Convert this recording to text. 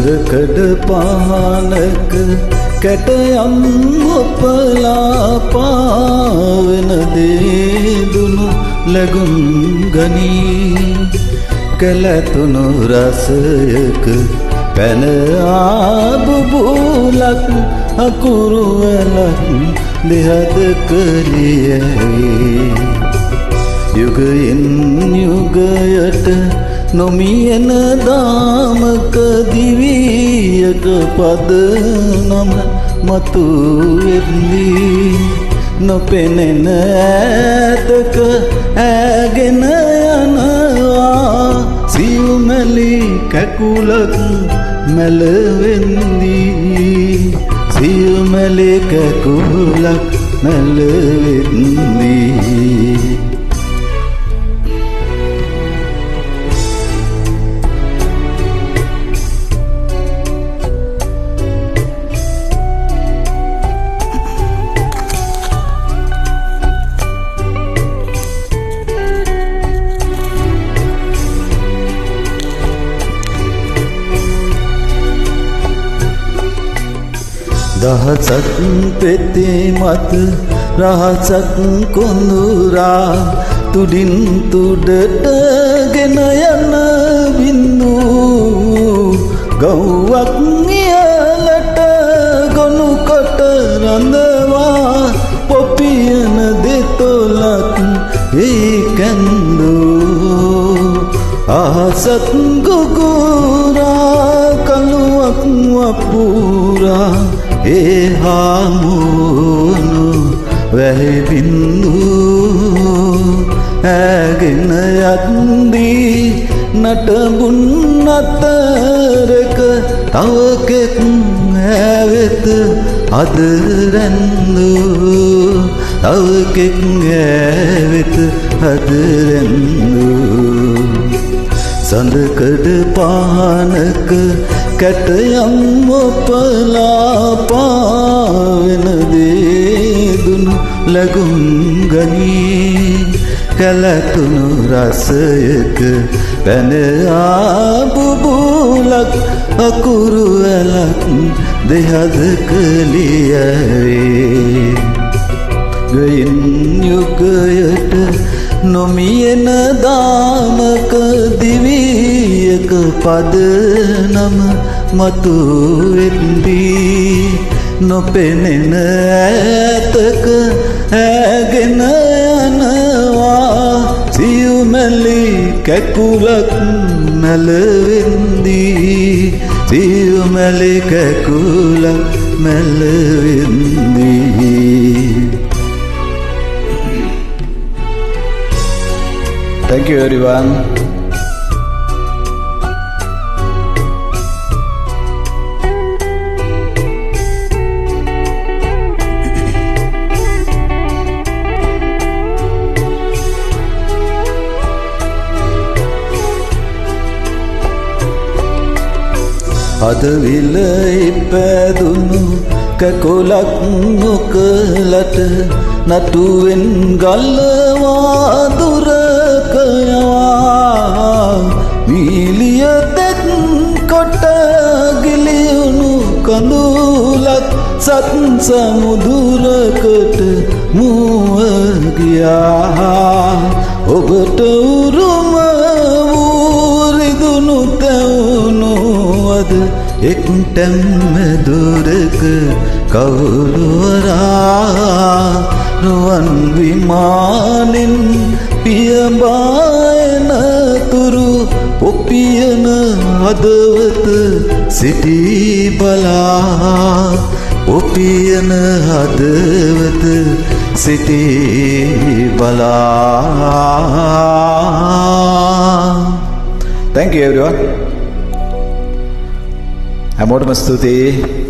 සඳකඩ පහනක කැටයම් ඔපලා පාවෙන දේදුණු ලැගුම් ගනී කැලතුණු රසයක පැන ආබුබුලක් අකුරු වැලක් දෙහදක ලියැවේ යුගයෙන් යුගයට නොමියෙන දාමක දිවියක පද නම මතු වෙද්දී නොපෙනෙන ඈතක ඈගෙන යනවා සියුමැලි කැකුලක් මැලවෙන්දී සියුමැලි කැකුලක් මැලවෙන්දී දහසක් පෙති මත රහසක් කොඳුරා තුඩින් තුඩට ගෙන යන බින්දු ගව්වක් නියලට ගොනු කොට රඳවා පොපියන දෙතොලක් ඒකන්දු අහසක් ගුගුරා කළුවක් වපුරා ඒ හාමුණු වැහි බින්දු ඇගෙන යද්දී නටබුන් අතරක තවකෙක් ඇවෙත අද රැන්දු තවකෙක් ඇවෙත අද රැන්දු සඳකඩ පහනක කැටයම් ඔපලා පාවෙන දේදුණු ලැගුම් ගනී කැලතුණු රසයක පැන ආබුබුලක් අකුරු වැලක් දෙහදක ලියැවේ ගයෙන් යුගයට නොමියෙන දාමක දිවියක පද නම මතු වෙද්දී නොපෙනෙන ඈතක ඈගෙන යනවා සියුමැලි කැකුලක් මැලවෙන්දී සියුමැලි කැකුලක් මැලවෙන්දී. Thank you everyone. අද විල ඉපැදුණු කැකුලක් නොකලට නටුවෙන් ගල්වා දුරක යවා වීලිය තෙත් කොට ගිලියුණු කඳුලක් සත් සමුදුරකට මුව ගියා ඔබට උරුම වූ රිදුණු තැවුණු අද එක්ටැම්ම දුරක කවුරුවරා රුවන් විමානෙන් පියඹායන තුරු පොපියන හදවත සිටි බලා පොපියන හදවත සිටි බලා. Thank you everyone. හැමෝටම ස්තුතියි.